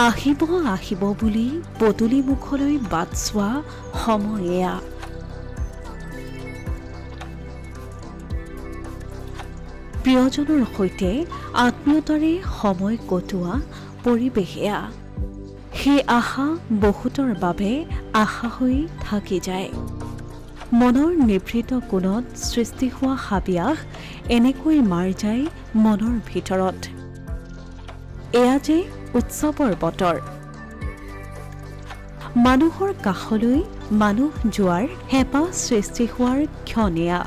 আহিব আহিব বুলি পদূলি মুখলৈ বাট চোৱা সময় এয়া। প্ৰিয়জনৰ সৈতে আত্মীয়তাৰে সময় কটোৱা পৰিৱেশ এয়া। সেই আশা বহুতৰ বাবে আশা হৈ থাকি যায়। মনৰ নিভৃত কোণত সৃষ্টি হোৱা হাবিয়াস এনেকৈ মাৰ যায় মনৰ ভিতৰত। এয়া যে উৎসৱৰ বতৰ। মানুহৰ কাষলৈ মানুহ যোৱাৰ হেঁপাহ সৃষ্টি হোৱাৰ ক্ষণ এয়া।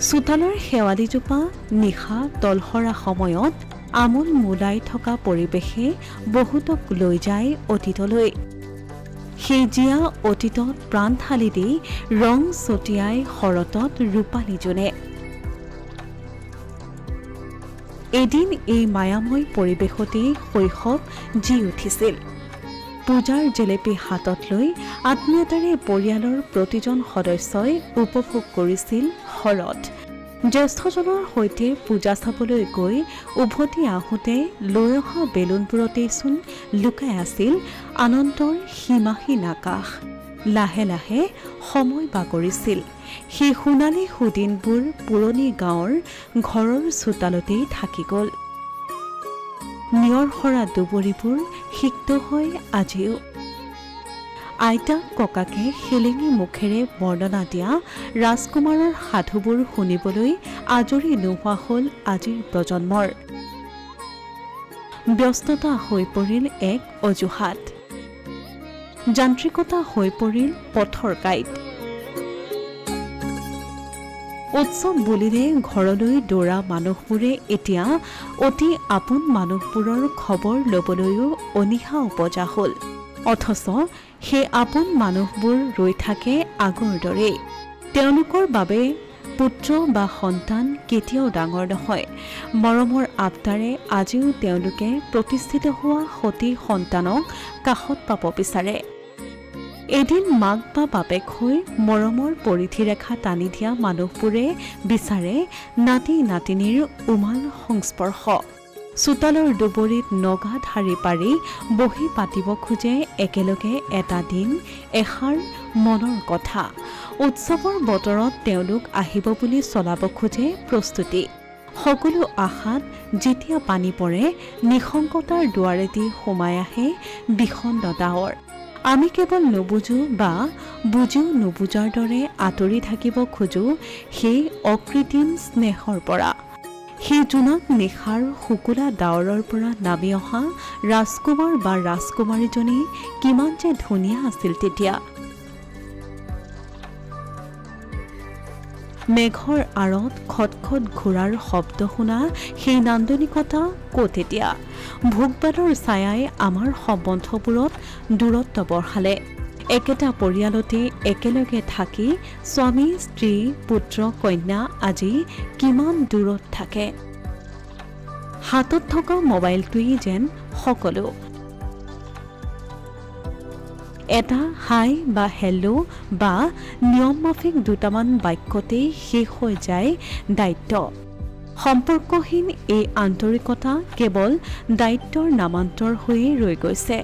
চোতালৰ শেৱালিজোপা নিশা তলসৰা সময়ত আমোল মোলাই থকা পৰিৱেশে বহুতক লৈ যায় অতীতলৈ। সেই জীয়া অতীতত প্ৰাণ ঢালি দি ৰং ছটিয়াই শৰতত ৰূপালী জোনে। এদিন এই মায়াময় পৰিৱেশতেই শৈশৱ জি উঠিছিল। পূজাৰ জেলেপি হাতত লৈ আত্মীয়তাৰে পৰিয়ালৰ প্ৰতিজন সদস্যই উপভোগ কৰিছিল শৰৎ। জ্যেষ্ঠজনৰ সৈতে পূজা চাবলৈ গৈ উভতি আহোঁতে লৈ অহা বেলুনবোৰতেইচোন লুকাই আছিল আনন্দৰ সীমাহীন আকাশ। লাহে লাহে সময় বাগৰিছিল। সেই সোণালী সুদিনবোৰ পুৰণি গাঁৱৰ ঘৰৰ চোতালতেই থাকি গ'ল। নিয়ৰ সৰা দুবৰিবোৰ সিক্ত হয় আজিও। আইতা ককাকে হেলেঙি মুখেৰে বৰ্ণনা দিয়া ৰাজকুমাৰৰ সাধুবোৰ শুনিবলৈ আজৰি নোহোৱা হ'ল আজিৰ প্ৰজন্মৰ। ব্যস্ততা হৈ পৰিল এক অজুহাত। যান্ত্ৰিকতা হৈ পৰিল পথৰ কাঁইট। উৎসৱ বুলিলে ঘৰলৈ দৌৰা মানুহবোৰে এতিয়া অতি আপোন মানুহবোৰৰ খবৰ ল'বলৈও অনীহা উপজা হ'ল। অথচ সেই আপোন মানুহবোৰ ৰৈ থাকে আগৰ দৰেই। তেওঁলোকৰ বাবে পুত্ৰ বা সন্তান কেতিয়াও ডাঙৰ নহয়। মৰমৰ আবদাৰে আজিও তেওঁলোকে প্ৰতিষ্ঠিত হোৱা সতী সন্তানক কাষত পাব বিচাৰে। এদিন মাক বা বাপেক হৈ মৰমৰ পৰিধিৰেখা টানি দিয়া মানুহবোৰে বিচাৰে নাতি নাতিনীৰ উমাল সংস্পৰ্শ। চোতালৰ দুবৰিত নগা ঢাৰি পাৰি বহি পাতিব খোজে একেলগে এটা দিন এষাৰ মনৰ কথা। উৎসৱৰ বতৰত তেওঁলোক আহিব বুলি চলাব খোজে প্ৰস্তুতি। সকলো আশাত যেতিয়া পানী পৰে নিশংকতাৰ দুৱাৰেদি সোমাই আহে বিষণ্ণ ডাৱৰ। আমি কেৱল নুবুজো বা বুজিও নুবুজাৰ দৰে আঁতৰি থাকিব খোজো সেই অকৃত্ৰিম স্নেহৰ পৰা। সেই জোনাক নিশাৰ শুকুলা ডাৱৰৰ পৰা নামি অহা ৰাজকুমাৰ বা ৰাজকুমাৰীজনী কিমান যে ধুনীয়া আছিল তেতিয়া। মেঘৰ আঁৰত খটখট ঘোঁৰাৰ শব্দ শুনা সেই নান্দনিকতা ক'ত এতিয়া। ভোগবাদৰ ছায়াই আমাৰ সম্বন্ধবোৰত দূৰত্ব বঢ়ালে। একেটা পৰিয়ালতে একেলগে থাকি স্বামী স্ত্ৰী পুত্ৰ কন্যা আজি কিমান দূৰত থাকে। হাতত থকা মোবাইলটোৱেই যেন সকলো। এটা হাই বা হেল্ল' বা নিয়মমাফিক দুটামান বাক্যতেই শেষ হৈ যায় দায়িত্ব। সম্পৰ্কহীন এই আন্তৰিকতা কেৱল দায়িত্বৰ নামান্তৰ হৈয়ে ৰৈ গৈছে।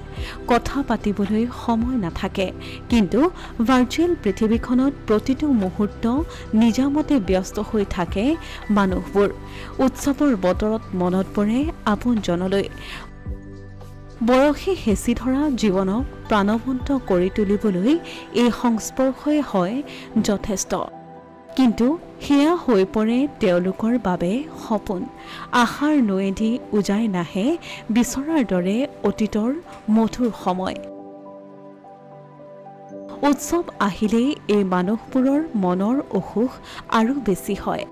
কথা পাতিবলৈ সময় নাথাকে। কিন্তু ভাৰ্চুৱেল পৃথিৱীখনত প্ৰতিটো মুহূৰ্ত নিজামতে ব্যস্ত হৈ থাকে মানুহবোৰ। উৎসৱৰ বতৰত মনত পৰে আপোনজনলৈ। বয়সে হেঁচি ধৰা জীৱনক প্ৰাণৱন্ত কৰি তুলিবলৈ এই সংস্পৰ্শই হয় যথেষ্ট। কিন্তু সেয়া হৈ পৰে তেওঁলোকৰ বাবে সপোন। আশাৰ নৈয়েদি উজাই নাহে বিচৰাৰ দৰে অতীতৰ মধুৰ সময়। উৎসৱ আহিলেই এই মানুহবোৰৰ মনৰ অসুখ আৰু বেছি হয়।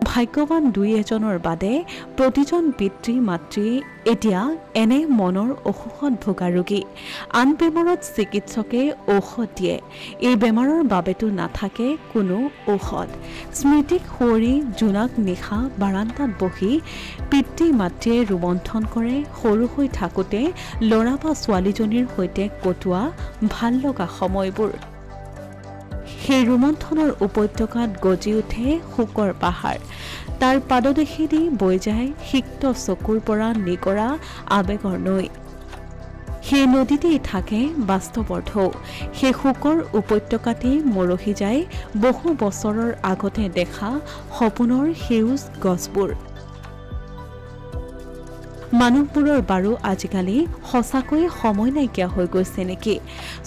ভাগ্যৱান দুই এজনৰ বাদে প্ৰতিজন পিতৃ মাতৃয়ে এতিয়া এনে মনৰ অসুখত ভোগা ৰোগী। আন বেমাৰত চিকিৎসকে ঔষধ দিয়ে। এই বেমাৰৰ বাবেতো নাথাকে কোনো ঔষধ। স্মৃতিক সুঁৱৰি জোনাক নিশা বাৰান্দাত বহি পিতৃ মাতৃয়ে ৰোমন্থন কৰে সৰু হৈ থাকোঁতে ল'ৰা বা ছোৱালীজনীৰ সৈতে কটোৱা ভাল লগা সময়বোৰ। সেই ৰোমন্থনৰ উপত্যকাত গজি উঠে শোকৰ পাহাৰ। তাৰ পাদদেশেদি বৈ যায় সিক্ত চকুৰ পৰা নিগৰা আবেগৰ নৈ। সেই নদীতেই থাকে বাস্তৱৰ ঢৌ। সেই শোকৰ উপত্যকাতেই মৰহি যায় বহু বছৰৰ আগতে দেখা সপোনৰ সেউজ গছবোৰ। মানুহবোৰৰ বাৰু আজিকালি সঁচাকৈয়ে সময় নাইকিয়া হৈ গৈছে নেকি?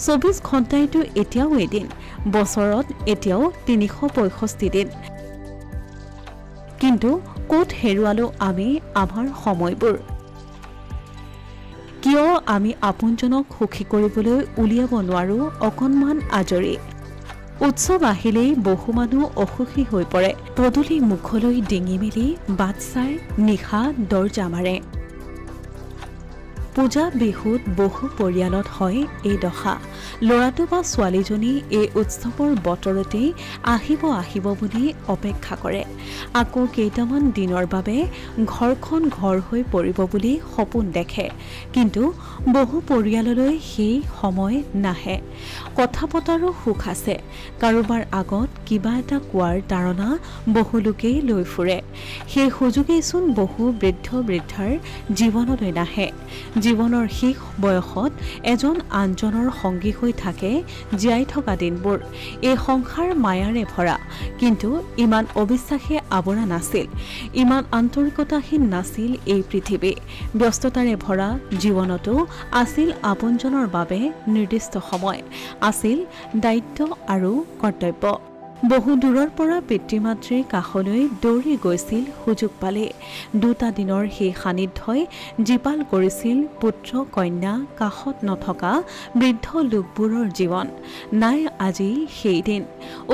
২৪ ঘণ্টাইতো এতিয়াও এদিন, বছৰত এতিয়াও ৩৬৫ দিন। কিন্তু ক'ত হেৰুৱালো আমি আমাৰ সময়বোৰ? কিয় আমি আপোনজনক সুখী কৰিবলৈ উলিয়াব নোৱাৰো অকণমান আজৰি? উৎসৱ আহিলেই বহু মানুহ অসুখী হৈ পৰে। পদূলি মুখলৈ ডিঙি মেলি বাট চাই নিশা দৰজা মাৰে। পূজা বিহুত বহু পৰিয়ালত হয় এই দশা। ল'ৰাটো বা ছোৱালীজনী এই উৎসৱৰ বতৰতেই আহিব বুলি অপেক্ষা কৰে। আকৌ কেইটামান দিনৰ বাবে ঘৰখন ঘৰ হৈ পৰিব বুলি সপোন দেখে। কিন্তু বহু পৰিয়াললৈ সেই সময় নাহে। কথা পতাৰো সুখ আছে। কাৰোবাৰ আগত কিবা এটা কোৱাৰ তাৰণা বহু লোকেই লৈ ফুৰে। সেই সুযোগেইচোন বহু বৃদ্ধাৰ জীৱনলৈ নাহে। জীৱনৰ শেষ বয়সত এজন আনজনৰ সংগী হৈ থাকে জীয়াই থকা দিনবোৰ। এই সংসাৰ মায়াৰে ভৰা, কিন্তু ইমান অবিশ্বাসে আৱৰা নাছিল, ইমান আন্তৰিকতাহীন নাছিল এই পৃথিৱী। ব্যস্ততাৰে ভৰা জীৱনতো আছিল আপোনজনৰ বাবে নিৰ্দিষ্ট সময়, আছিল দায়িত্ব আৰু কৰ্তব্য। বহু দূৰৰ পৰা পিতৃ মাতৃৰ কাষলৈ দৌৰি গৈছিল সুযোগ পালে। দুটা দিনৰ সেই সান্নিধ্যই জীপাল কৰিছিল পুত্ৰ কন্যা, কাষত নথকা বৃদ্ধ লোকবোৰৰ জীৱন। নাই আজি সেই দিন।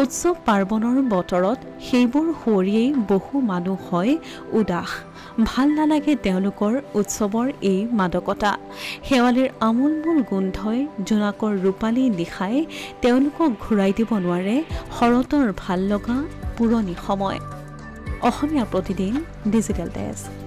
উৎসৱ পাৰ্বণৰ বতৰত সেইবোৰ সুঁৱৰিয়েই বহু মানুহ হয় উদাস। ভাল নালাগে তেওঁলোকৰ উৎসৱৰ এই মাদকতা। শেৱালিৰ আমোলমোল গোন্ধই, জোনাকৰ ৰূপালী নিশাই তেওঁলোকক ঘূৰাই দিব নোৱাৰে শৰতৰ ভাল লগা পুৰণি সময়। Asomiya Pratidin digital desk.